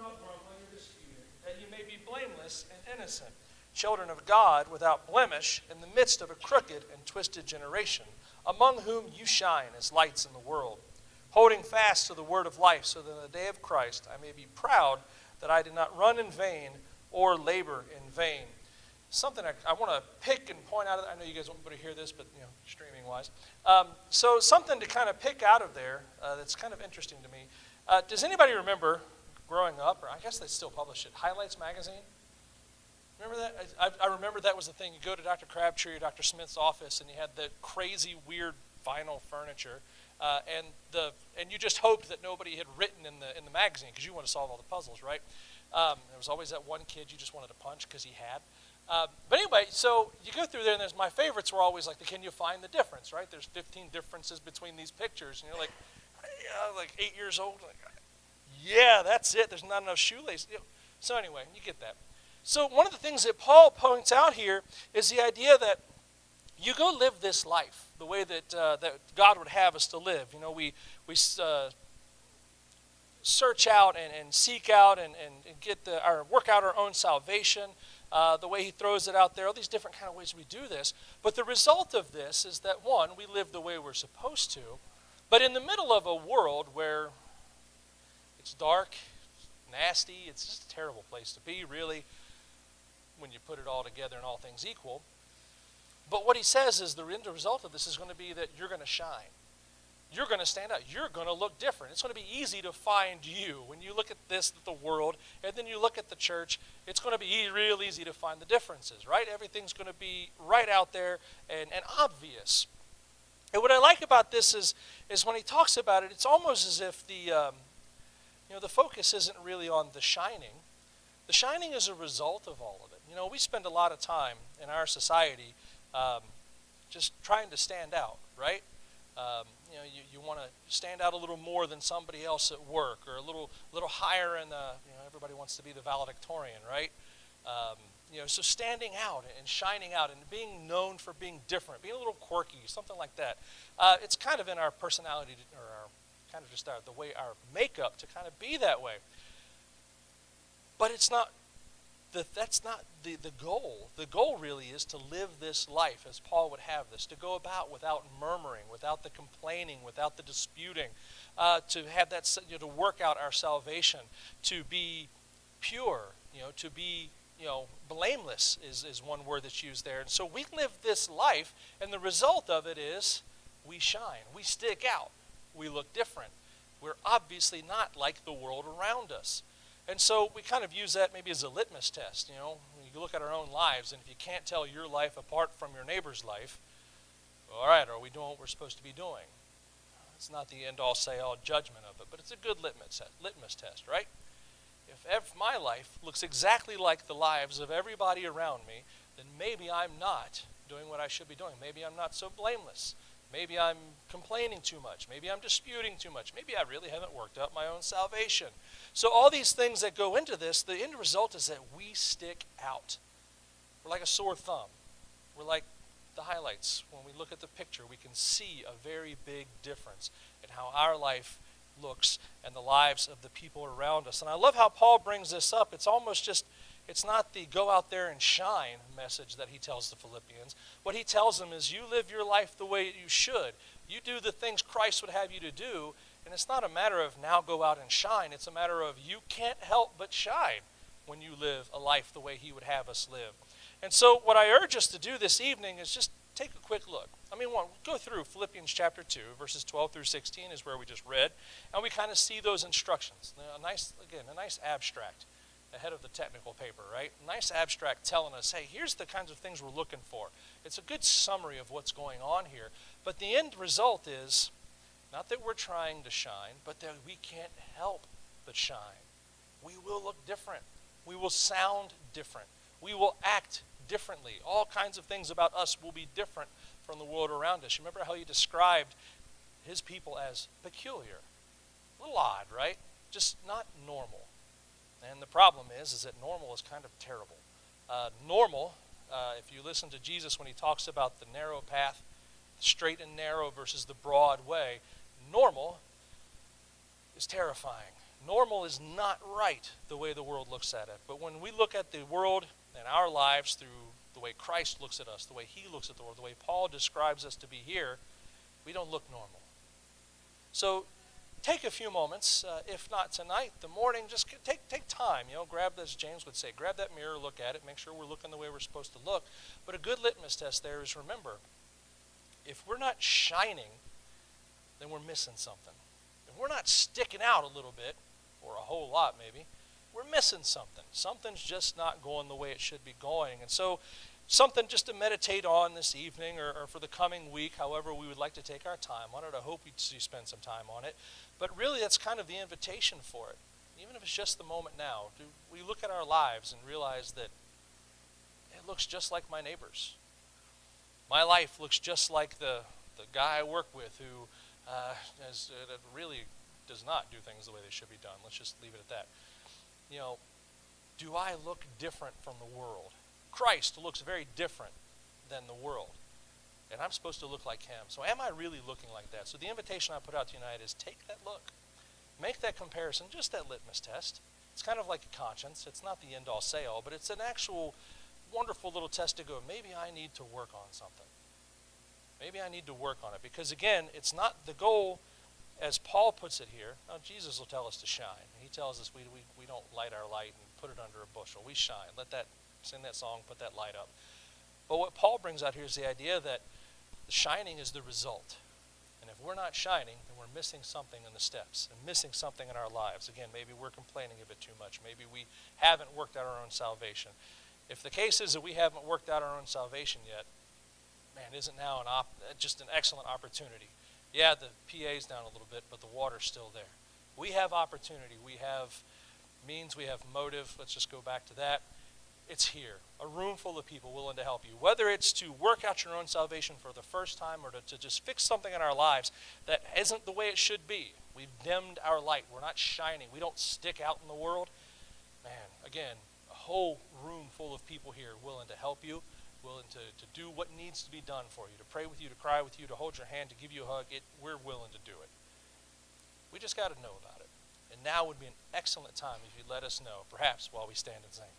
not grumbling or disputing, that you may be blameless and innocent, children of God without blemish in the midst of a crooked and twisted generation, among whom you shine as lights in the world, holding fast to the word of life, so that in the day of Christ I may be proud that I did not run in vain or labor in vain. Something I want to pick and point out. I know you guys won't be able to hear this, but streaming-wise. So something to kind of pick out of there that's kind of interesting to me. Does anybody remember growing up, or I guess they still publish it, Highlights magazine? Remember that? I remember that was the thing. You go to Dr. Crabtree or Dr. Smith's office, and you had the crazy, weird vinyl furniture, and you just hoped that nobody had written in the magazine because you want to solve all the puzzles, right? There was always that one kid you just wanted to punch because he had. But anyway, so you go through there, and my favorites were always like can you find the difference, right? There's 15 differences between these pictures, and you're like 8 years old, like, yeah, that's it. There's not enough shoelaces. So anyway, you get that. So one of the things that Paul points out here is the idea that you go live this life the way that that God would have us to live. We search out and seek out and get work out our own salvation. The way he throws it out there, all these different kind of ways we do this. But the result of this is that, one, we live the way we're supposed to, but in the middle of a world where it's dark, nasty, it's just a terrible place to be, really, when you put it all together and all things equal. But what he says is the end result of this is going to be that you're going to shine. You're going to stand out. You're going to look different. It's going to be easy to find you. When you look at the world, and then you look at the church, it's going to be real easy to find the differences, right? Everything's going to be right out there and obvious. And what I like about this is when he talks about it, it's almost as if the focus isn't really on the shining. The shining is a result of all of it. We spend a lot of time in our society just trying to stand out, right? You want to stand out a little more than somebody else at work, or a little higher in the, everybody wants to be the valedictorian, right? So standing out and shining out and being known for being different, being a little quirky, something like that. It's kind of in our personality, or our kind of just the way our makeup to kind of be that way. But it's not. That's not the goal. The goal really is to live this life as Paul would have this, to go about without murmuring, without the complaining, without the disputing, to have that, to work out our salvation, to be pure, to be, blameless is one word that's used there. And so we live this life, and the result of it is we shine, we stick out, we look different. We're obviously not like the world around us. And so we kind of use that maybe as a litmus test, You look at our own lives, and if you can't tell your life apart from your neighbor's life, all right, are we doing what we're supposed to be doing? It's not the end-all, say-all judgment of it, but it's a good litmus test, right? If my life looks exactly like the lives of everybody around me, then maybe I'm not doing what I should be doing. Maybe I'm not so blameless. Maybe I'm complaining too much. Maybe I'm disputing too much. Maybe I really haven't worked out my own salvation. So all these things that go into this, the end result is that we stick out. We're like a sore thumb. We're like the highlights. When we look at the picture, we can see a very big difference in how our life looks and the lives of the people around us. And I love how Paul brings this up. It's almost just, it's not the go out there and shine message that he tells the Philippians. What he tells them is you live your life the way you should. You do the things Christ would have you to do, and it's not a matter of now go out and shine. It's a matter of you can't help but shine when you live a life the way he would have us live. And so what I urge us to do this evening is just take a quick look. Go through Philippians chapter 2, verses 12 through 16 is where we just read, and we kind of see those instructions. A nice abstract ahead of the technical paper, right? Nice abstract telling us, hey, here's the kinds of things we're looking for. It's a good summary of what's going on here. But the end result is not that we're trying to shine, but that we can't help but shine. We will look different. We will sound different. We will act differently. All kinds of things about us will be different from the world around us. You remember how he described his people as peculiar? A little odd, right? Just not normal. And the problem is that normal is kind of terrible. Normal, if you listen to Jesus when he talks about the narrow path, straight and narrow versus the broad way, normal is terrifying. Normal is not right the way the world looks at it. But when we look at the world and our lives through the way Christ looks at us, the way he looks at the world, the way Paul describes us to be here, we don't look normal. So take a few moments, if not tonight, the morning, just take time, grab, as James would say, grab that mirror, look at it, make sure we're looking the way we're supposed to look. But a good litmus test there is, remember, if we're not shining, then we're missing something. If we're not sticking out a little bit, or a whole lot maybe, we're missing something. Something's just not going the way it should be going. And so something just to meditate on this evening or for the coming week, however we would like to take our time on it. I hope you spend some time on it. But really that's kind of the invitation for it. Even if it's just the moment now, do we look at our lives and realize that it looks just like my neighbor's. My life looks just like the guy I work with who really does not do things the way they should be done. Let's just leave it at that. Do I look different from the world? Christ looks very different than the world. And I'm supposed to look like him. So am I really looking like that? So the invitation I put out tonight is take that look. Make that comparison, just that litmus test. It's kind of like a conscience. It's not the end-all say-all, but it's an actual wonderful little test to go, maybe I need to work on something. Maybe I need to work on it. Because again, it's not the goal, as Paul puts it here. Now, Jesus will tell us to shine. He tells us we don't light our light and put it under a bushel. We shine. Sing that song, put that light up. But what Paul brings out here is the idea that the shining is the result. And if we're not shining, then we're missing something in the steps and missing something in our lives. Again, maybe we're complaining a bit too much. Maybe we haven't worked out our own salvation. If the case is that we haven't worked out our own salvation yet, man, isn't now just an excellent opportunity. Yeah, the PA's down a little bit, but the water's still there. We have opportunity. We have means. We have motive. Let's just go back to that. It's here. A room full of people willing to help you. Whether it's to work out your own salvation for the first time or to just fix something in our lives that isn't the way it should be. We've dimmed our light. We're not shining. We don't stick out in the world. Man, again, a whole room full of people here willing to help you, willing to do what needs to be done for you, to pray with you, to cry with you, to hold your hand, to give you a hug. We're willing to do it. We just got to know about it. And now would be an excellent time if you let us know, perhaps while we stand and sing.